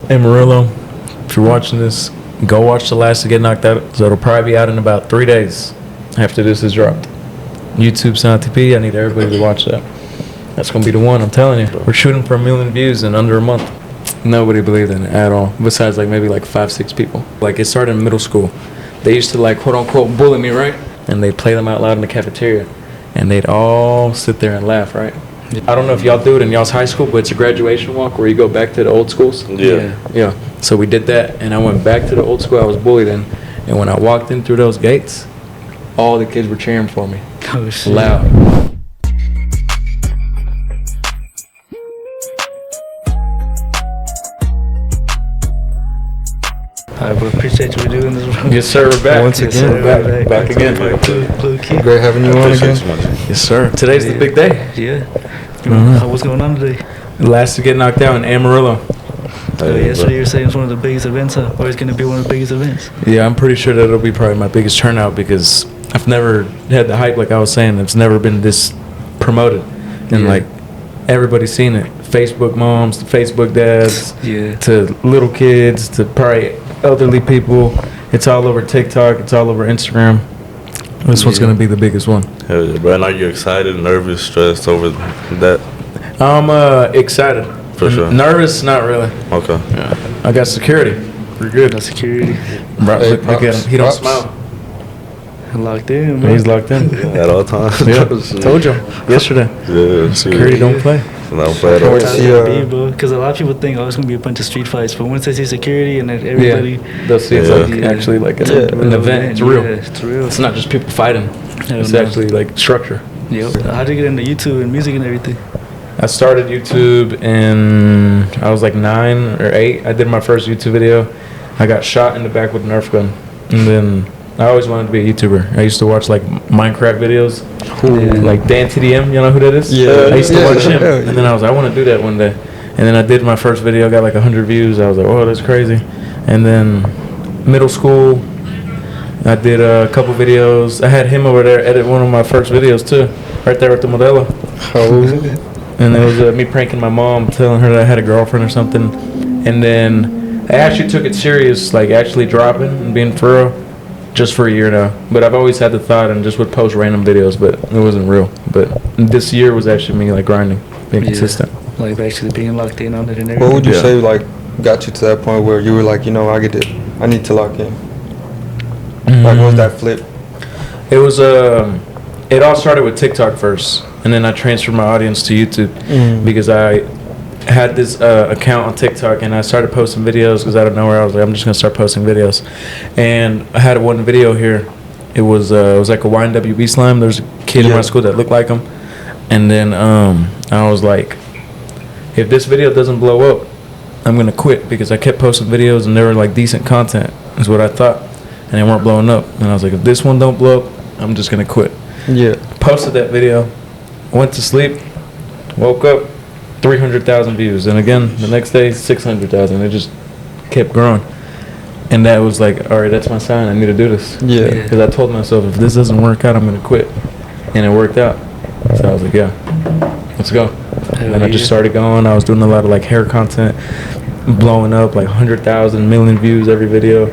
Amarillo, if you're watching this, go watch the last to get knocked out. So it'll probably be out in about 3 days after this is dropped. YouTube Santi P, I need everybody to watch that. That's going to be the one, I'm telling you. We're shooting for 1 million views in under a month. Nobody believed in it at all, besides like maybe like 5-6 people. Like it started in middle school. They used to like quote unquote bully me, right? And they'd play them out loud in the cafeteria. And they'd all sit there and laugh, right? I don't know if y'all do it in y'all's high school, but it's a graduation walk where you go back to the old schools. Yeah. So we did that, and I went back to the old school I was bullied in. And when I walked in through those gates, all the kids were cheering for me. Oh, shit. Loud. Alright, bro, appreciate you for doing this, bro. Yes, sir. We're back. Once again, we're back again. Blue key. Great having you on again. Yes, sir. Today's the big day. Yeah. Mm-hmm. What's going on today? Last to get knocked out in Amarillo. Yesterday you were saying it's one of the biggest events, or it's going to be one of the biggest events. Yeah, I'm pretty sure that'll be probably my biggest turnout because I've never had the hype like I was saying. It's never been this promoted. And like everybody's seen it. Facebook moms, to Facebook dads, to little kids, to probably elderly people. It's all over TikTok. It's all over Instagram. This one's going to be the biggest one. Hell yeah, bro. Are you excited, nervous, stressed over that? I'm excited. For sure. Nervous, not really. Okay. Yeah. I got security. We're good. Got security. Bro, look at him. He don't smile. Locked in, man. He's locked in. At all times. Yeah. Told you yesterday. Yeah. Security don't play. No play at all. Because a lot of people think, oh, it's going to be a bunch of street fights. But once they see security and then everybody... they'll see it's like actually like an event. It's real. Yeah, it's real. It's not just people fighting. It's actually like structure. Yep. How did you get into YouTube and music and everything? I started YouTube in, I was like 9 or 8. I did my first YouTube video. I got shot in the back with a Nerf gun. And then I always wanted to be a YouTuber. I used to watch like Minecraft videos. Like Dan TDM, you know who that is? Yeah. I used to watch him. And then I was like, I want to do that one day. And then I did my first video, got like 100 views. I was like, oh, that's crazy. And then middle school, I did a couple videos. I had him over there edit one of my first videos too. Right there with the Modelo. Oh. And it was me pranking my mom, telling her that I had a girlfriend or something. And then I actually took it serious, like actually dropping and being for real, just for a year now. But I've always had the thought and just would post random videos, but it wasn't real. But this year was actually me like grinding, being consistent. Like actually being locked in on it and everything. What would you say like got you to that point where you were like, you know, I need to lock in? Like what was that flip? It was it all started with TikTok first. And then I transferred my audience to YouTube because I had this account on TikTok and I started posting videos because out of nowhere I was like, I'm just gonna start posting videos. And I had one video here. It was like a YNWB slime. There's a kid in my school that looked like him. And then I was like, if this video doesn't blow up, I'm gonna quit because I kept posting videos and they were like decent content is what I thought. And they weren't blowing up. And I was like, if this one don't blow up, I'm just gonna quit. Yeah. Posted that video. Went to sleep, woke up, 300,000 views. And again, the next day, 600,000. It just kept growing. And that was like, all right, that's my sign. I need to do this. Yeah. Because I told myself, if this doesn't work out, I'm going to quit. And it worked out. So I was like, yeah, let's go. And I just started going. I was doing a lot of like hair content, blowing up like 100,000, million views every video.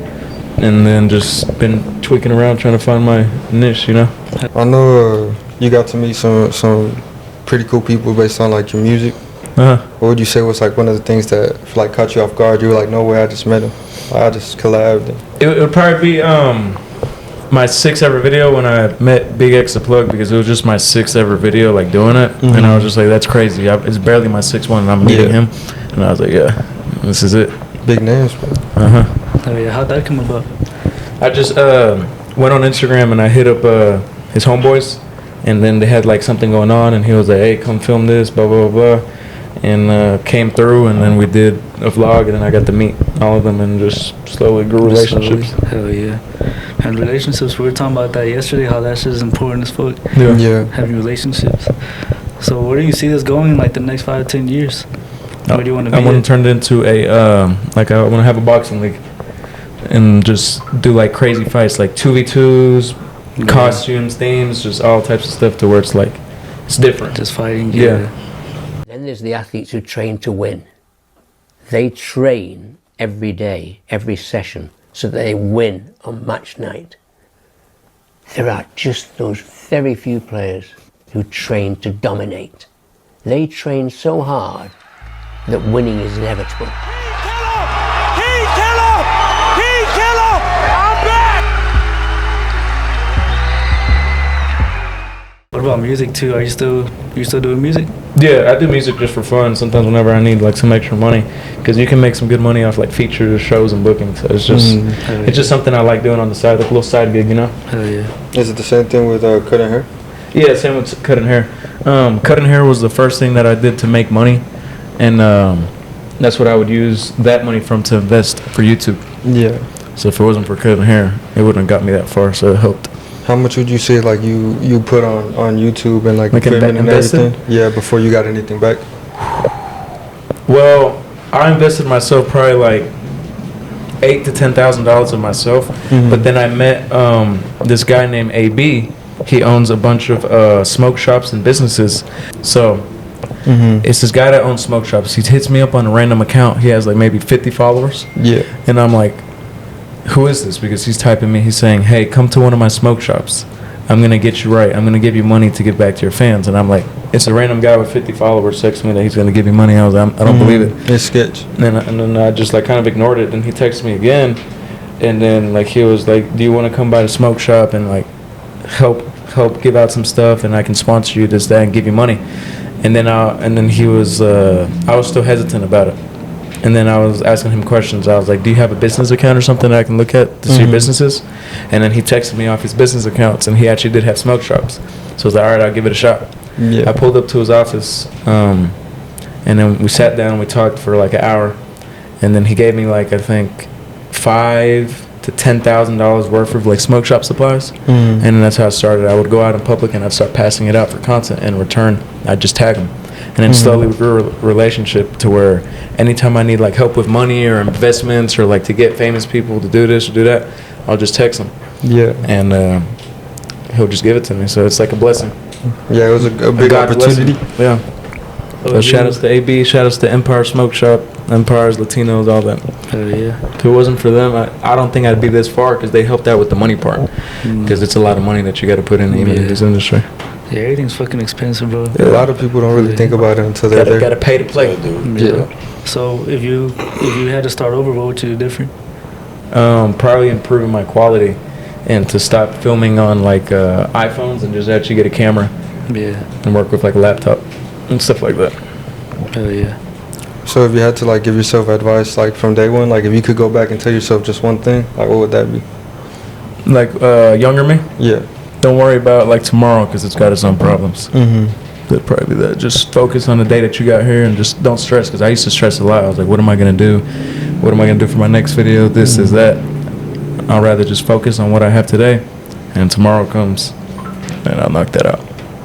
And then just been tweaking around trying to find my niche, you know? I know you got to meet some pretty cool people based on like your music. What would you say was like one of the things that like caught you off guard? You were like, no way, I just met him. I just collabed. It would probably be my 6th ever video when I met Big X the Plug because it was just my 6th ever video like doing it. And I was just like, that's crazy. It's barely my 6th one and I'm meeting him. And I was like, yeah, this is it. Big names, bro. Oh yeah, how'd that come about? I just went on Instagram and I hit up his homeboys. And then they had like something going on, and he was like, "Hey, come film this, blah blah blah," and came through, and then we did a vlog, and then I got to meet all of them, and just slowly grew relationships. Hell yeah! And relationships, we were talking about that yesterday, how that shit is important as fuck. Yeah. Having relationships. So where do you see this going in like the next 5 to 10 years? Where do you want to be? I want to turn it into a like I want to have a boxing league, and just do like crazy fights, like 2v2s. Costumes, themes, just all types of stuff to where it's like, it's different. Just fighting. Yeah. Then there's the athletes who train to win. They train every day, every session, so that they win on match night. There are just those very few players who train to dominate. They train so hard that winning is inevitable. What about music too? Are you still doing music? Yeah, I do music just for fun. Sometimes whenever I need like some extra money, because you can make some good money off like features, shows, and bookings. So it's just it's just something I like doing on the side, like a little side gig, you know. Hell yeah. Is it the same thing with cutting hair? Yeah, same with cutting hair. Cutting hair was the first thing that I did to make money, and that's what I would use that money from to invest for YouTube. Yeah. So if it wasn't for cutting hair, it wouldn't have got me that far. So it helped. How much would you say like you put on YouTube and like equipment and everything? Yeah, before you got anything back. Well, I invested myself probably like $8,000 to $10,000 of myself, but then I met this guy named AB. He owns a bunch of smoke shops and businesses. So it's this guy that owns smoke shops. He hits me up on a random account. He has like maybe 50 followers. Yeah, and I'm like, who is this? Because he's typing me. He's saying, hey, come to one of my smoke shops. I'm going to get you right. I'm going to give you money to give back to your fans. And I'm like, it's a random guy with 50 followers texting me that he's going to give me money. I was like, I don't believe it. It's sketch. And then I just like kind of ignored it. And he texted me again. And then like he was like, do you want to come by the smoke shop and like help give out some stuff, and I can sponsor you this, that, and give you money. And then he was I was still hesitant about it. And then I was asking him questions. I was like, do you have a business account or something that I can look at to see your businesses? And then he texted me off his business accounts, and he actually did have smoke shops. So I was like, all right, I'll give it a shot. Yeah. I pulled up to his office, and then we sat down and we talked for like an hour. And then he gave me like, I think, $5,000 to $10,000 worth of like smoke shop supplies. And then that's how it started. I would go out in public and I'd start passing it out for content. In return, I'd just tag him. And then slowly we grew a relationship to where anytime I need like help with money or investments or like to get famous people to do this or do that, I'll just text him. Yeah. And he'll just give it to me. So it's like a blessing. Yeah, it was a big opportunity. Yeah. So shout outs to AB, shout outs to Empire Smoke Shop, Empires, Latinos, all that. Hell yeah. If it wasn't for them, I don't think I'd be this far, because they helped out with the money part. Because it's a lot of money that you got to put in this industry. Yeah, everything's fucking expensive, bro. Yeah, a lot of people don't really think about it until they're there. Got to pay to play, dude. Yeah. So if you had to start over, what would you do different? Probably improving my quality, and to stop filming on like iPhones and just actually get a camera. Yeah. And work with like a laptop and stuff like that. Hell yeah. So if you had to like give yourself advice like from day one, like if you could go back and tell yourself just one thing, like what would that be? Like younger me? Yeah. Don't worry about like tomorrow, because it's got its own problems. That'd probably be that. Just focus on the day that you got here and just don't stress, because I used to stress a lot. I was like, what am I going to do? What am I going to do for my next video? This is that. I'd rather just focus on what I have today, and tomorrow comes and I'll knock that out.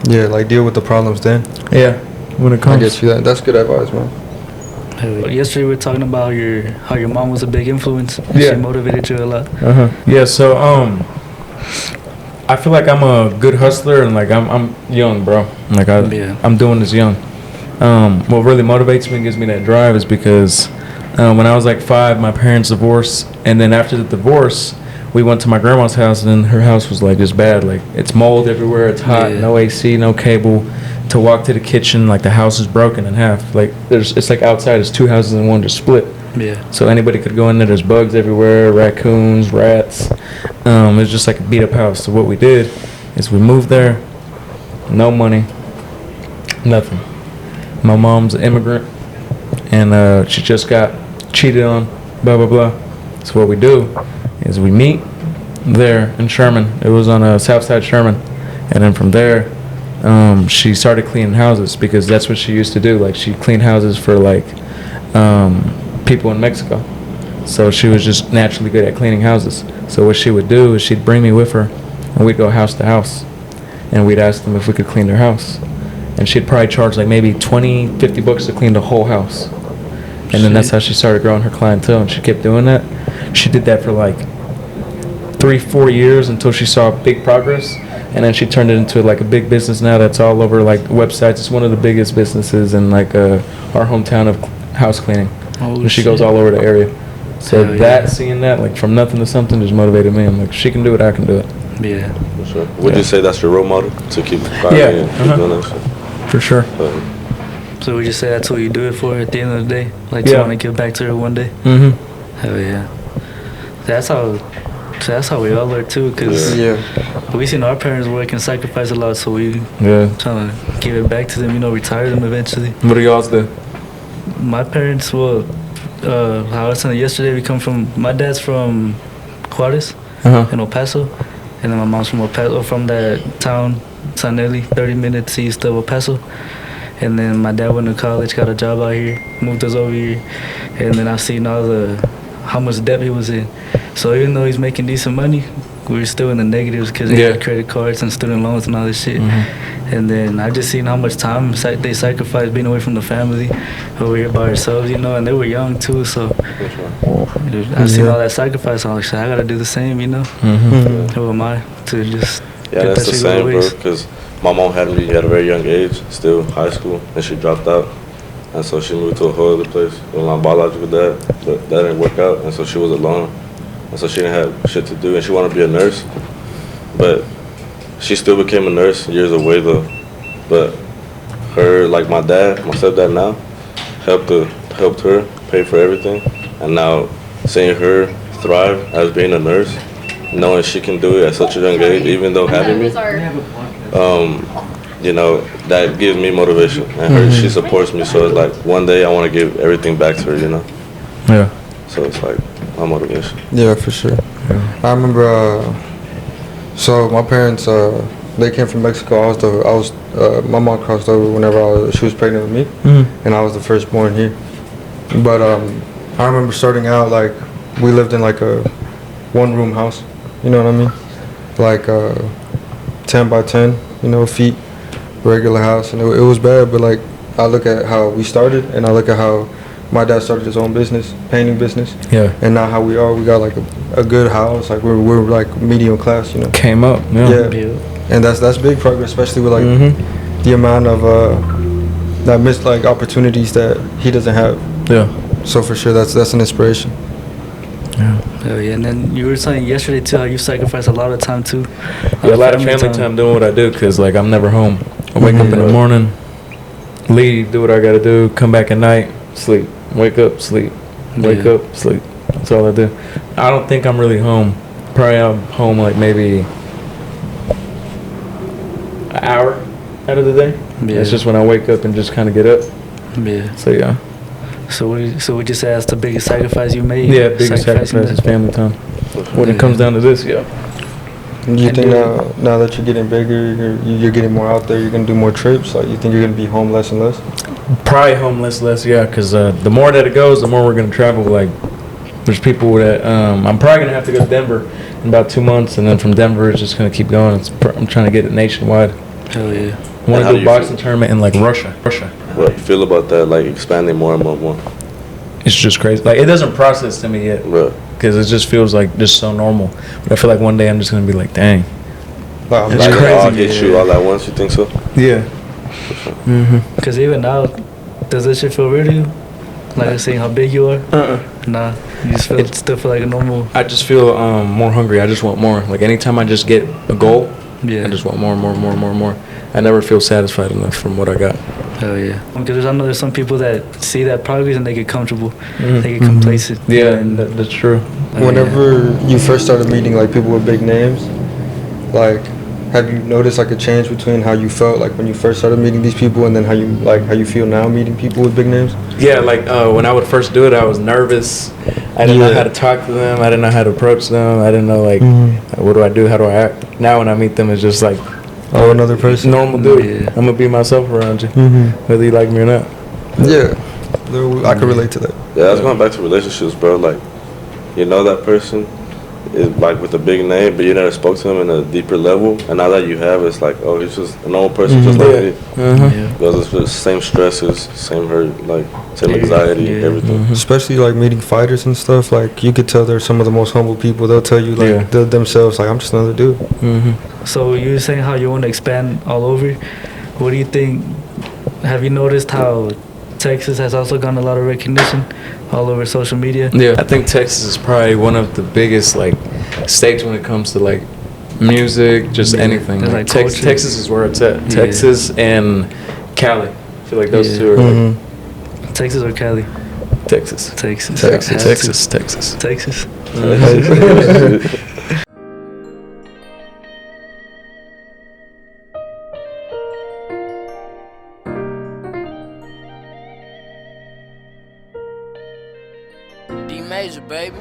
Yeah, like deal with the problems then. Yeah, when it comes. I get you that. That's good advice, man. Yesterday we were talking about how your mom was a big influence. Yeah. She motivated you a lot. Yeah, so I feel like I'm a good hustler, and like I'm young, bro. Like I'm doing this young. What really motivates me and gives me that drive is because when I was like 5, my parents divorced, and then after the divorce, we went to my grandma's house, and her house was like just bad. Like it's mold everywhere, it's hot, no AC, no cable. To walk to the kitchen, like the house is broken in half. Like it's like outside, it's 2 houses in one, just split. Yeah. So anybody could go in there. There's bugs everywhere, raccoons, rats. It's just like a beat up house. So what we did is we moved there, no money, nothing. My mom's an immigrant, and she just got cheated on, blah blah blah. So what we do is we meet there in Sherman. It was on South Side Sherman, and then from there, she started cleaning houses, because that's what she used to do. Like she cleaned houses for like people in Mexico. So she was just naturally good at cleaning houses. So what she would do is she'd bring me with her, and we'd go house to house, and we'd ask them if we could clean their house. And she'd probably charge like maybe $20-$50 to clean the whole house. And then that's how she started growing her clientele, and she kept doing that. She did that for like 3-4 years until she saw big progress. And then she turned it into like a big business now that's all over like websites. It's one of the biggest businesses in like our hometown of house cleaning. She goes all over the area. So Hell that yeah. seeing that like from nothing to something just motivated me. I'm like, she can do it, I can do it. Yeah. For sure. Would you say that's your role model to keep fighting Yeah, and keep doing that shit? For sure. So we just say that's what you do it for at the end of the day? Like, you Yeah. want to give back to her one day? Mm-hmm. Hell yeah. That's how we all learn too, because Yeah. we seen our parents work and sacrifice a lot, so we Yeah. trying to give it back to them, retire them eventually. What do y'all's do? My parents, well, how I was saying yesterday, my dad's from Juarez in El Paso, and then my mom's from El Paso, from that town, San Eli, 30 minutes east of El Paso. And then my dad went to college, got a job out here, moved us over here, and then I seen how much debt he was in. So even though he's making decent money, we were still in the negatives because he had credit cards and student loans and all this shit. And then I just seen how much time they sacrificed being away from the family, over here by ourselves, and they were young too. So I seen all that sacrifice. I'm like, shit, I gotta do the same, Who am I to just Yeah, get that's that the shit go to same, bro. waste? Because my mom had me at a very young age, still high school, and she dropped out. And so she moved to a whole other place with my biological dad, but that didn't work out, and so she was alone. And so she didn't have shit to do, and she wanted to be a nurse. But she still became a nurse years away, though. But her, like my stepdad now, helped her pay for everything. And now seeing her thrive as being a nurse, knowing she can do it at such a young age, even though having me, that gives me motivation. And she supports me, so it's like one day I want to give everything back to her, Yeah. So it's like my motivation. Yeah, for sure. I remember. So my parents, they came from Mexico. My mom crossed over whenever she was pregnant with me, and I was the firstborn here. But I remember starting out like we lived in like a one-room house. You know what I mean? Like 10 by 10, feet, regular house, and it was bad. But like I look at how we started, and I look at how my dad started his own business, painting business. Yeah. And now how we are, we got like a good house. Like we're like medium class, Came up. Yeah. And that's big progress, especially with like the amount of that missed like opportunities that he doesn't have. Yeah. So for sure, that's an inspiration. Oh yeah, and then you were saying yesterday too how you sacrifice a lot of time too. Yeah, a lot of family time doing what I do, because like I'm never home. I wake up in the morning, leave, do what I gotta do, come back at night, sleep, wake up, sleep, wake up, sleep. That's all I do. I don't think I'm really home. Probably I'm home like maybe an hour out of the day. Yeah. It's just when I wake up and just kind of get up. Yeah. So yeah. So would you say that's the biggest sacrifice you made? Yeah, biggest sacrifice is family time. When it comes down to this, yeah. Do you think now that you're getting bigger, you're getting more out there, you're gonna do more trips? Like you think you're gonna be home less and less? Probably home less, yeah, because the more that it goes, the more we're going to travel. Like, there's people that, I'm probably going to have to go to Denver in about 2 months, and then from Denver, it's just going to keep going. I'm trying to get it nationwide. Hell yeah. I want to do a boxing tournament in, like, Russia. What do you feel about that, like, expanding more and more and more? It's just crazy. Like, it doesn't process to me yet, because it just feels like just so normal. But I feel like one day I'm just going to be like, dang. Wow, It's Like, crazy. all hit you all at once, you think so? Yeah. Because even now, does this shit feel weird to you? Like seeing how big you are? Nah, you just still feel like a normal. I just feel more hungry. I just want more. Like, anytime I just get a goal, Yeah. I just want more and more and more and more and more. I never feel satisfied enough from what I got. Hell yeah. Because I know there's some people that see that progress and they get comfortable. They get complacent. Yeah, And that's true. Whenever you first started meeting like people with big names, like have you noticed like a change between how you felt like when you first started meeting these people and then how you feel now meeting people with big names? Yeah, like when I would first do it, I was nervous. I didn't know how to talk to them. I didn't know how to approach them. I didn't know like what do I do? How do I act? Now when I meet them, it's just like Another person. normal dude. Yeah. I'm gonna be myself around you, whether you like me or not. Yeah, I can relate to that. Yeah, that's going back to relationships, bro. Like, you know that person is like with a big name, but you never spoke to him in a deeper level. And now that you have, it's like, oh, he's just a normal person, just like me. Yeah. Because it's the same stresses, same hurt, like same anxiety, everything. Especially like meeting fighters and stuff. Like you could tell they're some of the most humble people. They'll tell you like themselves like I'm just another dude. So you were saying how you want to expand all over. What do you think? Have you noticed how Texas has also gotten a lot of recognition all over social media. Yeah, I think Texas is probably one of the biggest like states when it comes to like music, just anything. Like Texas is where it's at. Yeah. Texas and Cali. I feel like those two are like Texas or Cali. Texas. Texas. Texas. Texas. Texas. Texas. D-Major, baby.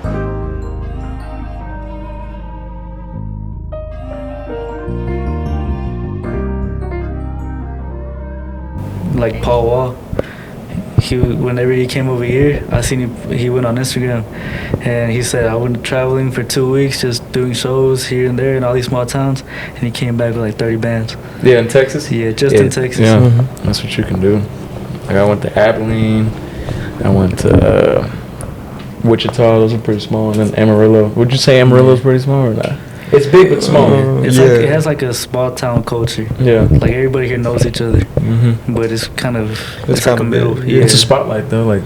Like Paul Wall, whenever he came over here, I seen him. He went on Instagram, and he said I went traveling for 2 weeks, just doing shows here and there in all these small towns, and he came back with like 30 bands. Yeah, in Texas. Yeah, just in Texas. Yeah, that's what you can do. Like I went to Abilene, I went to Wichita. Those are pretty small, and then Amarillo. Would you say Amarillo's pretty small or not? It's big but small. It's like it has like a small town culture. Yeah, like everybody here knows each other. But it's kind of it's like a middle. Yeah, it's a spotlight though. Like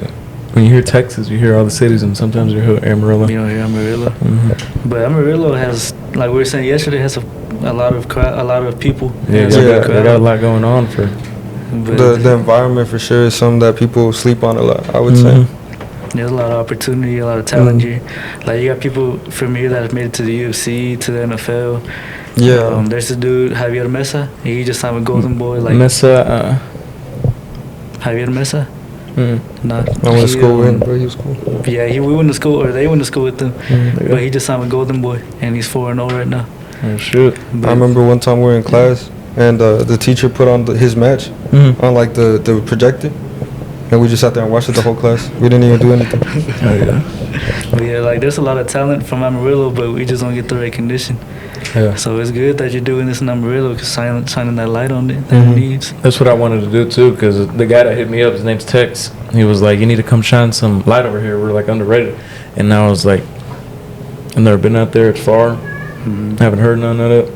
when you hear Texas, you hear all the cities, and sometimes you hear Amarillo. You don't hear Amarillo. But Amarillo has, like we were saying yesterday, has a lot of people. Yeah, they got a lot going on for. The environment for sure is something that people sleep on a lot, I would say. There's a lot of opportunity, a lot of talent here. Like you got people from here that have made it to the UFC, to the NFL. Yeah. There's a dude, Javier Mesa. He just signed with Golden Boy. Like Mesa. Javier Mesa. Nah. I went to school with him, bro. He was cool. Yeah, we went to school, or they went to school with him. But he just signed with Golden Boy, and he's 4-0 right now. Oh shoot! I remember one time we were in class, and the teacher put on his match on like the projector. And we just sat there and watched it the whole class. We didn't even do anything. But yeah, like there's a lot of talent from Amarillo, but we just don't get the recognition. Yeah. So it's good that you're doing this in Amarillo, because shining that light on it that it needs. That's what I wanted to do too, because the guy that hit me up, his name's Tex. He was like, "You need to come shine some light over here. We're like underrated." And I was like, "I've never been out there. It's far. Haven't heard none of it.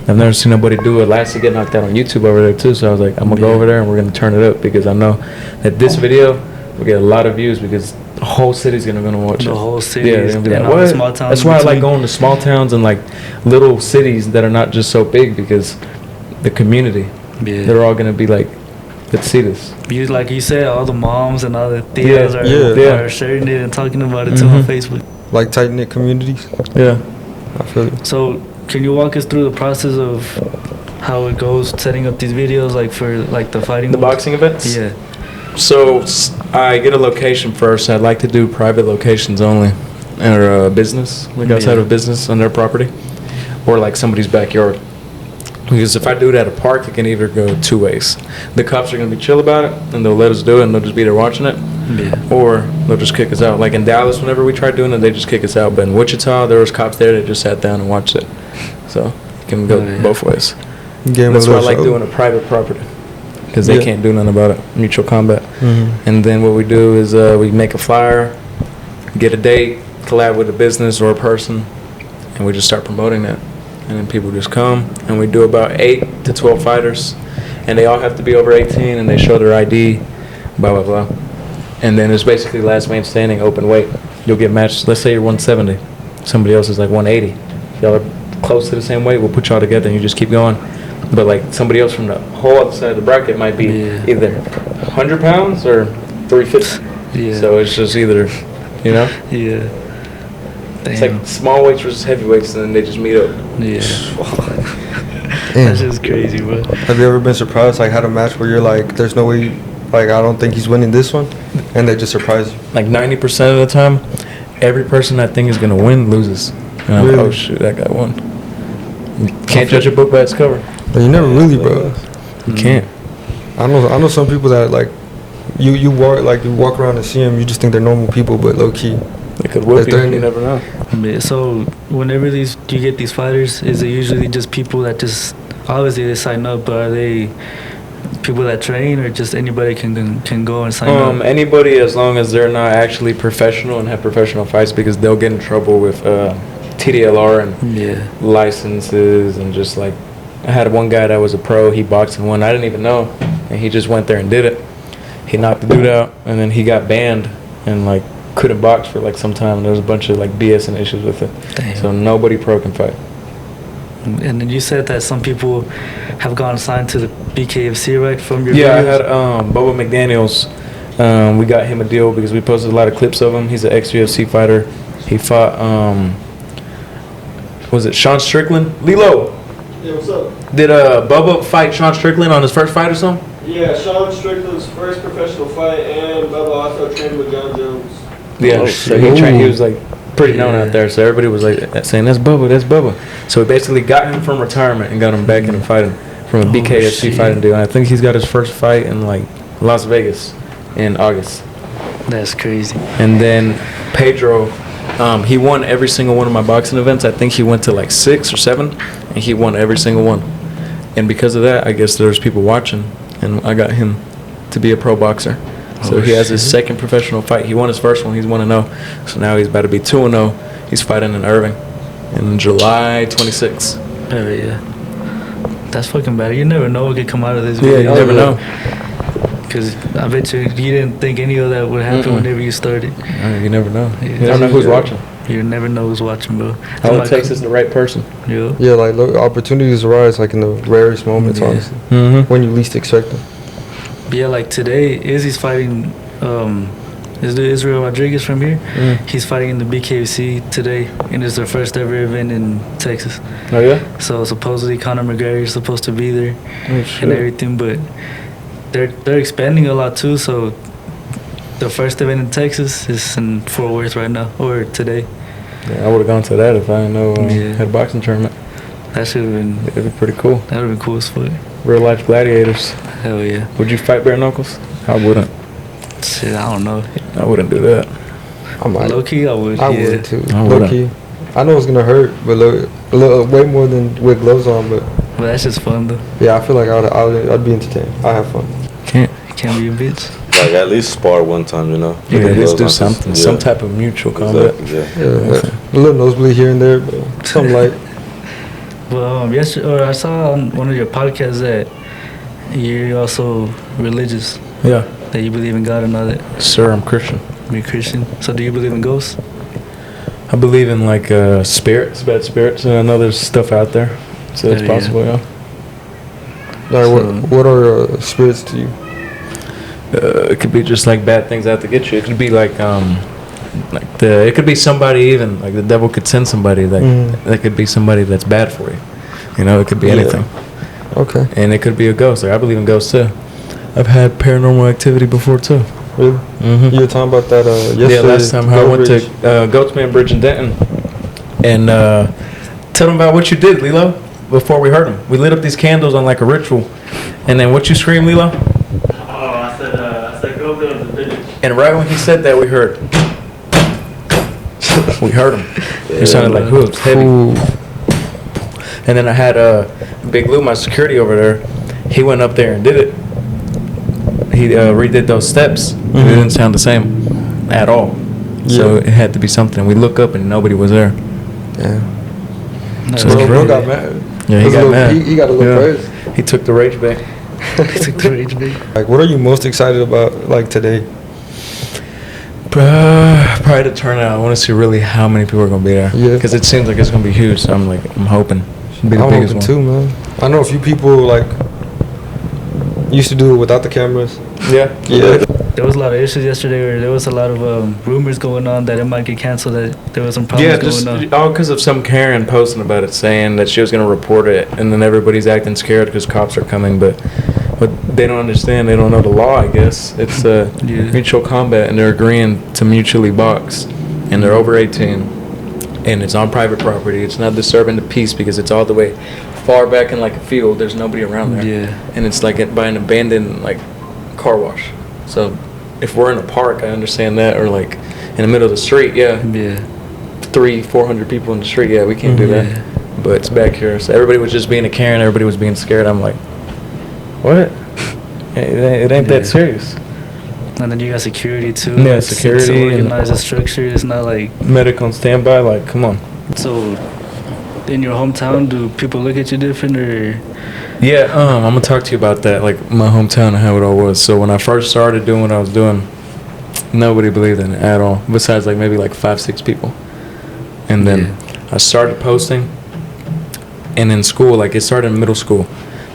I've never seen nobody do it. Last, get knocked out on YouTube over there too." So I was like, I'm gonna go over there and we're gonna turn it up, because I know that this video will get a lot of views, because the whole city's gonna watch it. The whole city. Yeah, they're gonna be like, what? Small towns. That's why I like going to small towns and like little cities that are not just so big, because the community, they're all gonna be like, let's see this. Like you said, all the moms and all the tias are sharing it and talking about it too on Facebook. Like tight knit communities. Yeah, I feel it. So, can you walk us through the process of how it goes, setting up these videos, like for like the fighting? The boxing events? Yeah. So I get a location first. I'd like to do private locations only, or a business, like outside of business on their property, or like somebody's backyard. Because if I do it at a park, it can either go two ways. The cops are gonna be chill about it, and they'll let us do it, and they'll just be there watching it. Or they'll just kick us out. Like in Dallas, whenever we tried doing it, they just kick us out. But in Wichita, there was cops there that just sat down and watched it. So it can go both ways. That's why I like doing a private property, because they can't do nothing about it. Mutual combat. And then what we do is we make a flyer, get a date, collab with a business or a person, and we just start promoting that. And then people just come, and we do about 8 to 12 fighters, and they all have to be over 18, and they show their ID, blah blah blah. And then it's basically last man standing, open weight. You'll get matched. Let's say you're 170, somebody else is like 180. Y'all are close to the same weight. We'll put y'all together, and you just keep going. But like somebody else from the whole other side of the bracket might be either 100 pounds or 350. Yeah. So it's just either, you know. Yeah. Damn. It's like small weights versus heavyweights, and then they just meet up. Yeah. That's just crazy, bro. Have you ever been surprised, like had a match where you're like, there's no way, like I don't think he's winning this one, and they just surprise you? Like 90% of the time, every person I think is gonna win loses. And I'm like, oh shoot, that guy won. You can't judge a book by its cover. But you never really, bro. You can't. I know some people that like, you walk around and see them, you just think they're normal people, but low key. They could whip you, you never know. So whenever you get these fighters, is it usually just people that just, obviously they sign up, but are they people that train, or just anybody can go and sign up? Anybody, as long as they're not actually professional and have professional fights, because they'll get in trouble with TDLR and licenses, and just like, I had one guy that was a pro, he boxed and won. I didn't even know, and he just went there and did it. He knocked the dude out, and then he got banned and like couldn't box for like some time. There was a bunch of like BS and issues with it. Damn. So nobody pro can fight. And then you said that some people have gone signed to the BKFC, right? From your Yeah, I videos? had Bubba McDaniels. We got him a deal because we posted a lot of clips of him. He's an ex-UFC fighter. He fought, was it Sean Strickland? Lilo, Yeah, what's up? did Bubba fight Sean Strickland on his first fight or something? Yeah, Sean Strickland's first professional fight, and Bubba also trained with John Jones. Yeah, Oh, so shit. he was like pretty known out there. So everybody was like saying, that's Bubba, that's Bubba. So we basically got him from retirement and got him back into fighting from a BKFC shit. fighting deal. And I think he's got his first fight in like Las Vegas in August. That's crazy. And then Pedro, he won every single one of my boxing events. I think he went to like 6 or 7, and he won every single one. And because of that, I guess there's people watching, and I got him to be a pro boxer. So he has his second professional fight. He won his first one. He's 1-0. So now he's about to be 2-0. He's fighting in Irving in July 26th. Oh, yeah. That's fucking bad. You never know what could come out of this Yeah, video. you never know. Because I bet you didn't think any of that would happen Mm-mm. whenever you started. You never know. Yeah. You never know who's watching. You never know who's watching, bro. All it takes is the right person. Yeah. Yeah, like look, opportunities arise like in the rarest moments, Yeah. honestly, Mm-hmm. when you least expect them. Yeah, like today, Izzy's fighting. Is the Israel Rodriguez from here? He's fighting in the BKFC today, and it's their first ever event in Texas. Oh, yeah? So supposedly Conor McGregor is supposed to be there Oh, and shit. everything, but they're expanding a lot too. So the first event in Texas is in Fort Worth right now, or today. Yeah, I would have gone to that if I didn't know Yeah. had a boxing tournament. That should have been. It'd be pretty cool. That would have been cool as fuck. Real life gladiators. Hell yeah. Would you fight bare knuckles? I wouldn't. Shit, I don't know. I wouldn't do that. I might. Low key, I would. I yeah. would too. I Low wouldn't. key. I know it's gonna hurt, but way more than with gloves on. But But that's just fun though. yeah, I feel like I'd be entertained. I have fun. Can't. You can't be a bitch. Like at least spar one time, you know. Yeah, With the let's gloves do on, something. yeah. Some type of mutual combat. Exactly, yeah. Yeah, a little nosebleed here and there, but something like. Well, yesterday, or I saw on one of your podcasts that you're also religious, Yeah. that you believe in God and all that. Sir, I'm Christian. You're Christian. So do you believe in ghosts? I believe in like spirits, bad spirits, and I know there's stuff out there. So it's Hell yeah. possible, yeah. Like, So- what are spirits to you? It could be just like bad things out to get you. It could be like it could be somebody, even like the devil could send somebody like that could be somebody that's bad for you. You know, it could be Yeah. anything. Okay. And it could be a ghost. Like I believe in ghosts too. I've had paranormal activity before too. Really? Mm-hmm. You were talking about that yesterday. Yeah, last time I went to Goldbridge. Goatsman Bridge in Denton, and tell them about what you did, Lilo. Before we heard him, we lit up these candles on like a ritual, and then what you screamed, Lilo? Oh, I said go build the village. And right when he said that, we heard. We heard him. It sounded like hooves, heavy. Ooh. And then I had Big Lou, my security over there. He went up there and did it. He redid those steps. And it didn't sound the same at all. So it had to be something. We look up and nobody was there. Yeah. So Bro, it's bro really- got mad. Yeah, he That's a got little- mad. He got a little Yeah. crazy. He took the rage back. It's like the rage big. Like, what are you most excited about, like, today? Probably the turnout. I want to see really how many people are gonna be there. Yeah. Because it seems like it's gonna be huge. So I'm hoping it'll be the I'm biggest hoping one. too, man. I know a few people, like, used to do it without the cameras. Yeah. Yeah. There was a lot of issues yesterday where there was a lot of rumors going on that it might get canceled, that there was some Yeah, problems just going on. all because of some Karen posting about it, saying that she was gonna report it, and then everybody's acting scared because cops are coming. But they don't understand. They don't know the law. I guess it's Yeah. mutual combat, and they're agreeing to mutually box, and they're over 18, and it's on private property. It's not disturbing the peace because it's all the way far back in like a field. There's nobody around there. Yeah. And it's like by an abandoned like car wash. So if we're in a park, I understand that, or like in the middle of the street, yeah, Yeah. 300-400 people in the street, yeah, we can't do that. Yeah. But it's back here, so everybody was just being a Karen, everybody was being scared. I'm like, what? It ain't Yeah. that serious. And then you got security too. Yeah, It's security a and- organized structure. It's not like Medical on standby, like, come on. so. in your hometown, do people look at you different or? Yeah, I'm gonna talk to you about that, like my hometown and how it all was. So when I first started doing what I was doing, nobody believed in it at all, besides like maybe like 5-6 people. And then I started posting, and in school, like it started in middle school,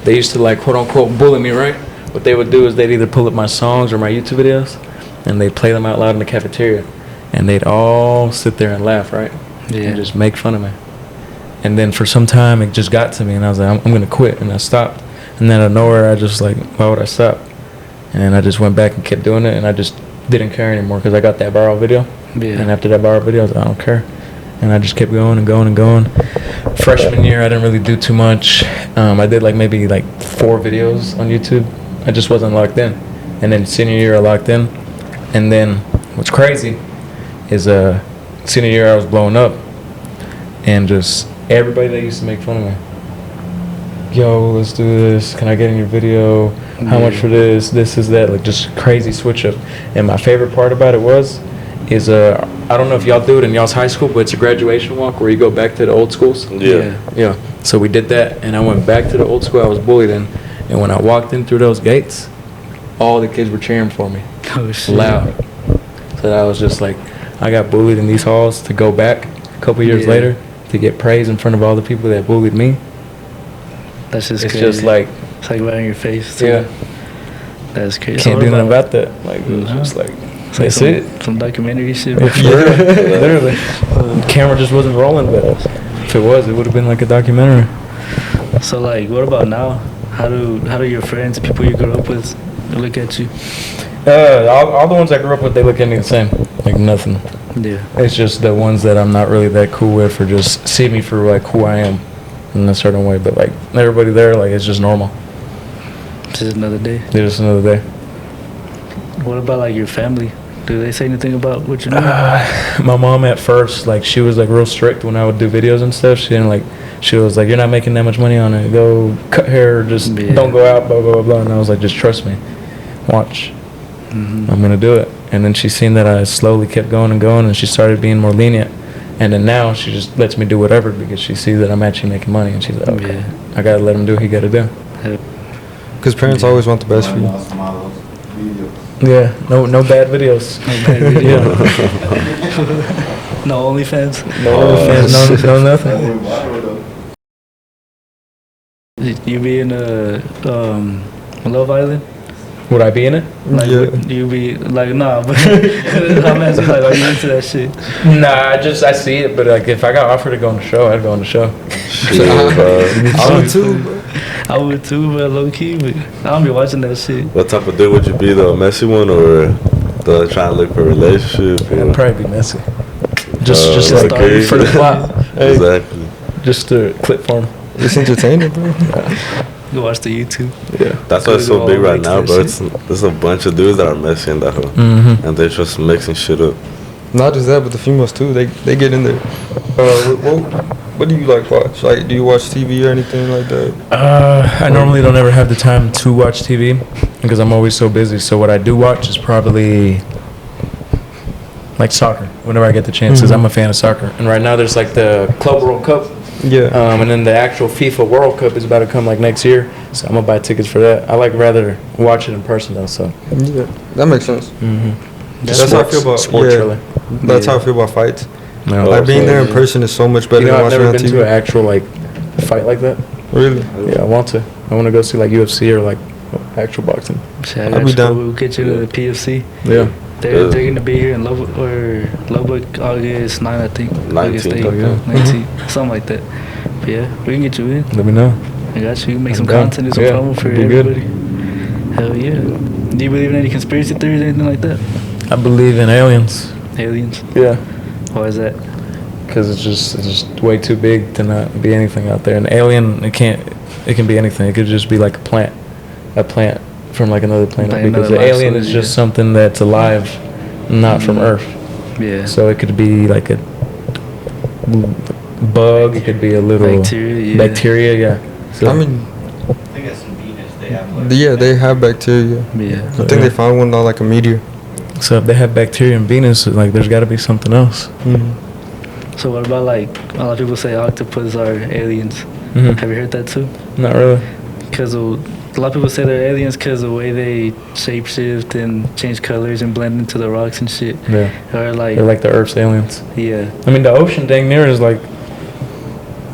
they used to like quote unquote bully me, right? What they would do is they'd either pull up my songs or my YouTube videos, and they'd play them out loud in the cafeteria, and they'd all sit there and laugh, right? And just make fun of me. And then for some time it just got to me, and I was like, I'm gonna quit, and I stopped. And then out of nowhere I just like, why would I stop? And then I just went back and kept doing it, and I just didn't care anymore because I got that viral video. And after that viral video I was like, I don't care. And I just kept going and going and going. Freshman year I didn't really do too much. I did like maybe like 4 videos on YouTube. I just wasn't locked in. And then senior year I locked in. And then what's crazy is senior year I was blowing up, and just everybody that used to make fun of me, yo, let's do this, can I get in your video, how much for this is that, like just crazy switch up. And my favorite part about it is I don't know if y'all do it in y'all's high school, but it's a graduation walk where you go back to the old schools. Yeah. So we did that, and I went back to the old school I was bullied in, and when I walked in through those gates, all the kids were cheering for me. Oh shit. Loud. So I was just like, I got bullied in these halls to go back a couple years later to get praise in front of all the people that bullied me. That's just it's crazy. just like, it's like right in your face too. Yeah. That's crazy. Can't do nothing about that. Like it was just like, it's that's like it. Some documentary shit. Literally. Camera just wasn't rolling, but if it was, it would have been like a documentary. So like, what about now? How do your friends, people you grew up with, look at you? All the ones I grew up with, they look at me the same. Like nothing. Yeah. It's just the ones that I'm not really that cool with, or just see me for like who I am in a certain way. But like everybody there, like it's just normal. Just another day. Yeah, just another day. What about like your family? Do they say anything about what you're doing? My mom at first, like she was like real strict when I would do videos and stuff. She didn't like. She was like, "You're not making that much money on it. Go cut hair. Just don't go out." Blah blah blah blah. And I was like, "Just trust me. Watch. I'm gonna do it." And then she seen that I slowly kept going and going, and she started being more lenient. And then now she just lets me do whatever because she sees that I'm actually making money, and she's like, "Okay, I gotta let him do what he gotta do." Because parents always want the best for you. Yeah, no bad videos. No bad videos. No OnlyFans. No OnlyFans. No nothing. You be in Love Island? Would I be in it? Like, would you be like, nah, but I'm asking, like, are you into that shit? Nah, I see it, but like if I got offered to go on the show, I'd go on the show. I would too, bro. I would too, but low key, but I don't be watching that shit. What type of dude would you be though? A messy one or trying to look for a relationship? I'd probably be messy. Just like for the plot. Hey, exactly. Just to clip for him. It's entertaining, bro. Go watch the YouTube. Yeah, that's why it's so big right now, bro. There's a bunch of dudes that are messy in that hole, and they're just mixing shit up. Not just that, but the females too. They get in there. What do you like watch? Like, do you watch TV or anything like that? I normally don't ever have the time to watch TV because I'm always so busy. So what I do watch is probably like soccer whenever I get the chance, because I'm a fan of soccer. And right now there's like the Club World Cup. Yeah. And then the actual FIFA World Cup is about to come like next year, so I'm gonna buy tickets for that. I like rather watch it in person though. So yeah, that makes sense. That's how I feel about sports. Yeah, Really. that's how I feel about fights. No, Like being there in person is so much better than I've watching never on been TV. to an actual like fight like that. Really? Yeah, I want to. I want to go see like UFC or like actual boxing. Shit, I'll be down. We'll get you to the PFC. Yeah. They're gonna be here in Lubbock August 9, I think. 19th, August 8, oh, yeah. 19, something like that. But yeah, we can get you in. Let me know. I got you. Make some down. content, do some Yeah, promo for be good. everybody. Hell yeah. Do you believe in any conspiracy theories or anything like that? I believe in aliens. Aliens? Yeah. Why is that? Because it's just way too big to not be anything out there. An alien, it can be anything. It could just be like a plant from like another planet. Like because another the life alien source, is just yeah. something that's alive, not from Earth. Yeah. So it could be like a bug. It could be a little bacteria. Yeah. So I mean, I think it's in Venus. They have like. yeah, they have bacteria. Yeah. I think they found one on like a meteor. So if they have bacteria in Venus, like there's got to be something else. So what about like a lot of people say octopus are aliens? Mm-hmm. Have you heard that too? Not really. Because a lot of people say they're aliens because of the way they shapeshift and change colors and blend into the rocks and shit. Yeah. Or like They're like the Earth's aliens. yeah. I mean, the ocean dang near is like,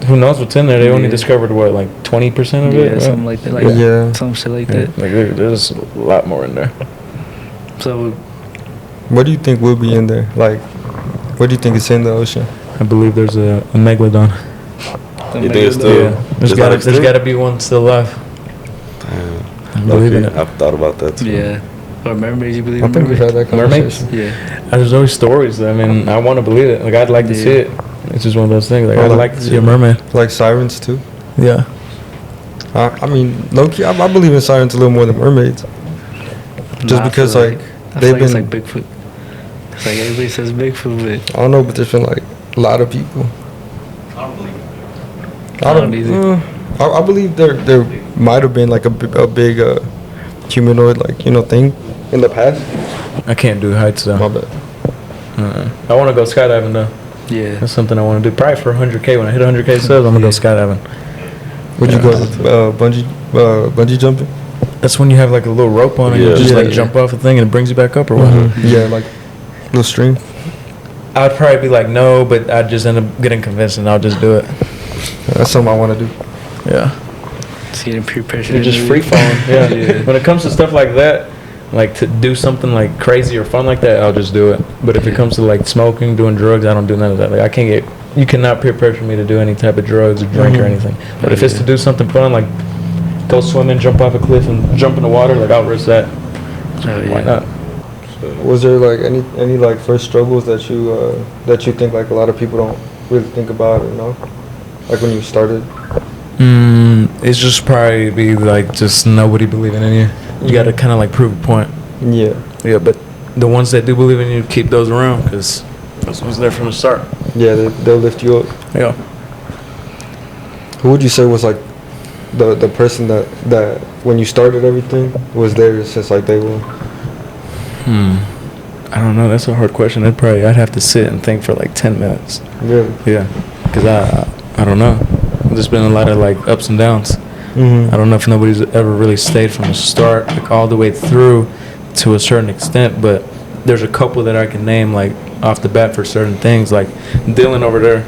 who knows what's in there? They only discovered what, like 20% of it? Yeah, something like that. Like some shit like that. Like there's a lot more in there. So What do you think will be in there? Like, what do you think is in the ocean? I believe there's a megalodon. You think it's still? Yeah. There's got to be one still alive. Damn. I believe in Okay, it. I've thought about that too. yeah. Or mermaids, you believe I in think we've mermaids? had that Mermaids? conversation. Yeah. There's always stories. I mean, I want to believe it. Like, I'd like to see it. It's just one of those things. Like, I'd like to see a mermaid. Like sirens too. Yeah. I mean, low key, I believe in sirens a little more than mermaids. Just Nah, I because feel like I they've feel like it's been, like Bigfoot. It's like everybody says Bigfoot, but I don't know, but there's been like a lot of people. I don't believe it. I don't either. I believe there might have been like a big humanoid thing in the past. I can't do heights, though. My bad. I want to go skydiving, though. Yeah. That's something I want to do. Probably for 100K. When I hit 100K subs, I'm going to go skydiving. Would you go bungee jumping? That's when you have like a little rope on and you just like jump off the thing and it brings you back up or what? Yeah, like little stream. I'd probably be like, no, but I'd just end up getting convinced and I'll just do it. That's something I want to do. Yeah. It's getting peer pressure. You're just free falling. Yeah. When it comes to stuff like that, like to do something like crazy or fun like that, I'll just do it. But if it comes to like smoking, doing drugs, I don't do none of that. Like you cannot peer pressure me to do any type of drugs or drink or anything. But if it's to do something fun, like go swimming, jump off a cliff and jump in the water, like I'll risk that. Why not? Was there like any like first struggles that you think like a lot of people don't really think about or know? Like when you started? It's just probably be like just nobody believing in you. You got to kind of like prove a point. Yeah. Yeah, but the ones that do believe in you, keep those around because those ones there from the start. Yeah, they'll lift you up. Yeah. Who would you say was like the person that when you started everything was there since like day one? I don't know. That's a hard question. I'd have to sit and think for like 10 minutes. Really? Yeah. Because I don't know. There's been a lot of like ups and downs. I don't know if nobody's ever really stayed from the start, like all the way through to a certain extent, but there's a couple that I can name like off the bat for certain things. Like Dylan over there,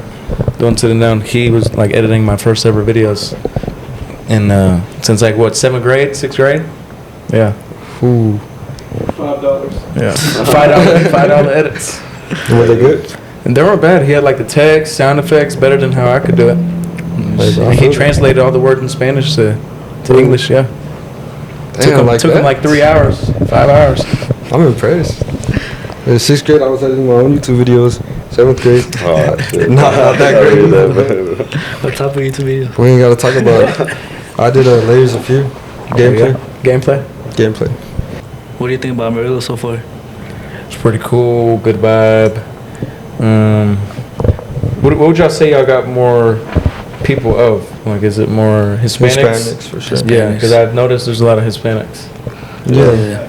Dylan sitting down, he was like editing my first ever videos. And since like what, 7th grade, 6th grade? Yeah. Ooh. $5. Yeah. $5 edits. Were they good? And they weren't bad. He had like the text, sound effects better than how I could do it. And he translated all the words in Spanish to English, yeah. Damn, took him like 3 hours, 5 hours. I'm impressed. In 6th grade, I was editing my own YouTube videos. 7th grade, Oh, shit. not that great. What type of YouTube video? We ain't gotta talk about it. I did Layers of Fear gameplay. Gameplay. What do you think about Amarillo so far? It's pretty cool, good vibe. What would y'all say y'all got more people of? Like, is it more Hispanics? Hispanics, for sure. Yeah, because I've noticed there's a lot of Hispanics. Yeah.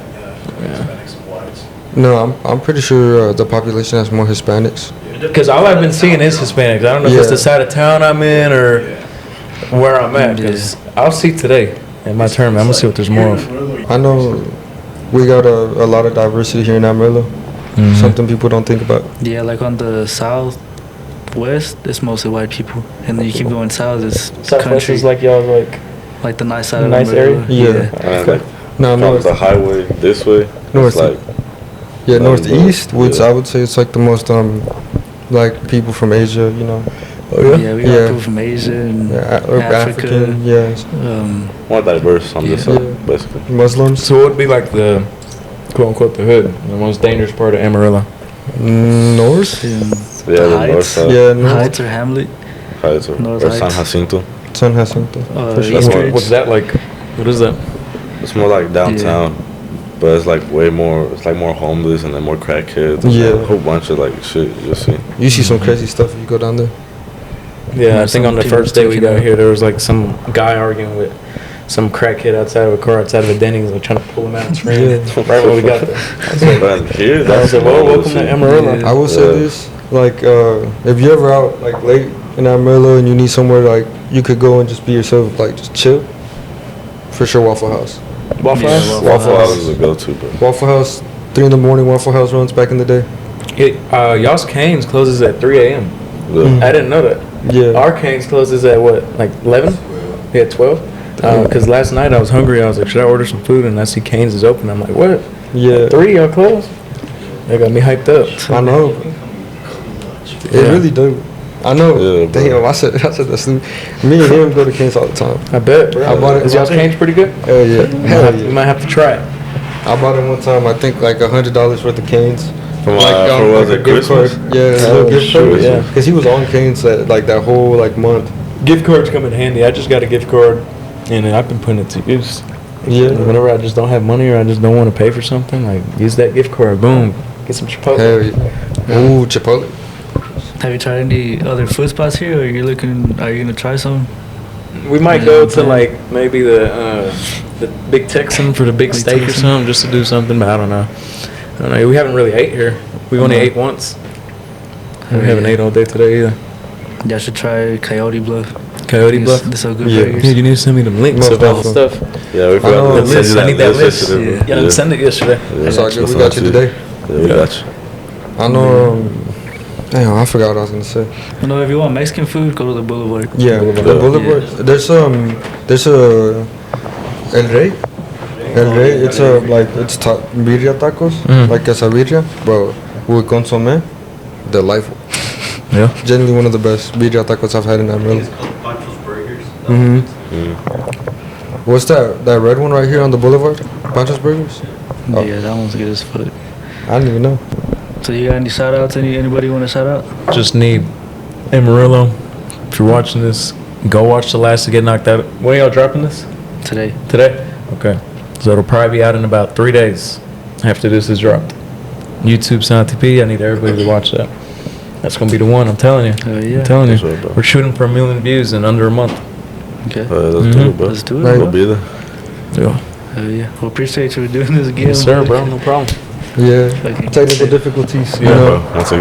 No, I'm pretty sure the population has more Hispanics. Because all I've been seeing is Hispanics. I don't know if it's the side of town I'm in or where I'm at. Because I'll see today in my tournament. I'm going to see what there's more of. I know we got a lot of diversity here in Amarillo. Something people don't think about. Yeah, like on the southwest, it's mostly white people, and then you keep going south, it's Southwest country, is like y'all like the nice side of nice Amarillo. area? Yeah. Like No, from the highway this way, North. it's like northeast, which yeah. I would say it's like the most like people from Asia, you know. Oh, Yeah, we got people from Asia and Or Africa. African, yes. more diverse on this side, basically. Muslims. So what would be like the quote unquote the hood, the most dangerous part of Amarillo? North? And Yeah, the north Heights. side. Yeah, north. Heights or Hamlet. Heights or North San Heights. Jacinto. San Jacinto. For sure. East What, Ridge. what's that like? What is that? It's more like downtown, but it's like way more. It's like more homeless and then more crackheads. And Yeah. like a whole bunch of like shit you'll see. You see some crazy stuff if you go down there. Yeah, I think on the Some first day we people got here, there was like some guy arguing with some crackhead outside of a car outside of a Denny's, like trying to pull him out and scream. Yeah. Right when we got there. Man, here, I that's said, well, normal welcome to shit. Amarillo. Yeah. I will say Yeah. this. Like, if you're ever out like late in Amarillo and you need somewhere like you could go and just be yourself, like just chill, for sure Waffle House. Waffle Yeah, House? Waffle House House. is a go-to, bro. Waffle House, 3 in the morning. Waffle House runs back in the day. Y'all's Cane's closes at 3 a.m. Yeah. I didn't know that. Yeah. Our Cane's closes at what, like 11? Yeah, 12. Because last night I was hungry. I was like, should I order some food? And I see Cane's is open. I'm like, what? Yeah. 3 y'all close? They got me hyped up. I know. It Yeah. really do. I know. Yeah, bro. Damn, I said that's me and him go to Cane's all the time. I bet, bro. I bought it- Is y'all's Cane's pretty good? Hell yeah. Hell You yeah. might have to try it. I bought it one time. I think like $100 worth of Cane's. For was a it gift Christmas? card. Yeah, a Oh, little gift sure, card. yeah. Because he was on Cane's that whole like month. Gift cards come in handy. I just got a gift card, and I've been putting it to use. Yeah. Whenever I just don't have money or I just don't want to pay for something, like use that gift card. Boom, get some Chipotle. Hell yeah. Ooh, Chipotle. Have you tried any other food spots here, or are you gonna try some? We might Yeah, go to okay. like maybe the Big Texan for the big Big steak or Texan. something, just to do something. But I don't know. We haven't really ate here. We only ate once. We haven't ate all day today either. Y'all should try Coyote Bluff. Coyote Bluff. They're so good Yeah. burgers. Yeah, you need to send me them links Most of all the definitely. stuff. Yeah, we I know, forgot to list. send you I need that list. yesterday, bro. Yeah, I didn't send it yesterday. Yeah, It's all good. that's We got all you too. today. Yeah, we got you. I know. Damn, I forgot what I was gonna say. You know, if you want Mexican food, go to the Boulevard. Yeah, the Boulevard. There's a El Rey. El Rey. It's birria tacos, like quesabirria, bro, with consomme. Delightful. Yeah. Generally one of the best birria tacos I've had in Amarillo. It's called Pancho's Burgers. Mhm. What's that red one right here on the Boulevard? Pancho's Burgers. Oh. Yeah, that one's good as fuck. I didn't even know. So you got any shout outs? Anybody want to shout out? Just need Amarillo. If you're watching this, go watch The Last to Get Knocked Out. When y'all dropping this? Today. Today? Okay. So it'll probably be out in about 3 days after this is dropped. YouTube Santi P. I need everybody to watch that. That's gonna be the one. I'm telling you. Hell yeah. I'm telling That's you. right, bro. We're shooting for 1 million views in under a month. Okay. Let's do it, bro. Let's do it. Right. We'll be there. Yeah. Hell yeah. Well, appreciate you for doing this again. Yes, sir, brother. bro. No problem. Yeah. Okay. Technical difficulties. Yeah, you know. Bro, once again.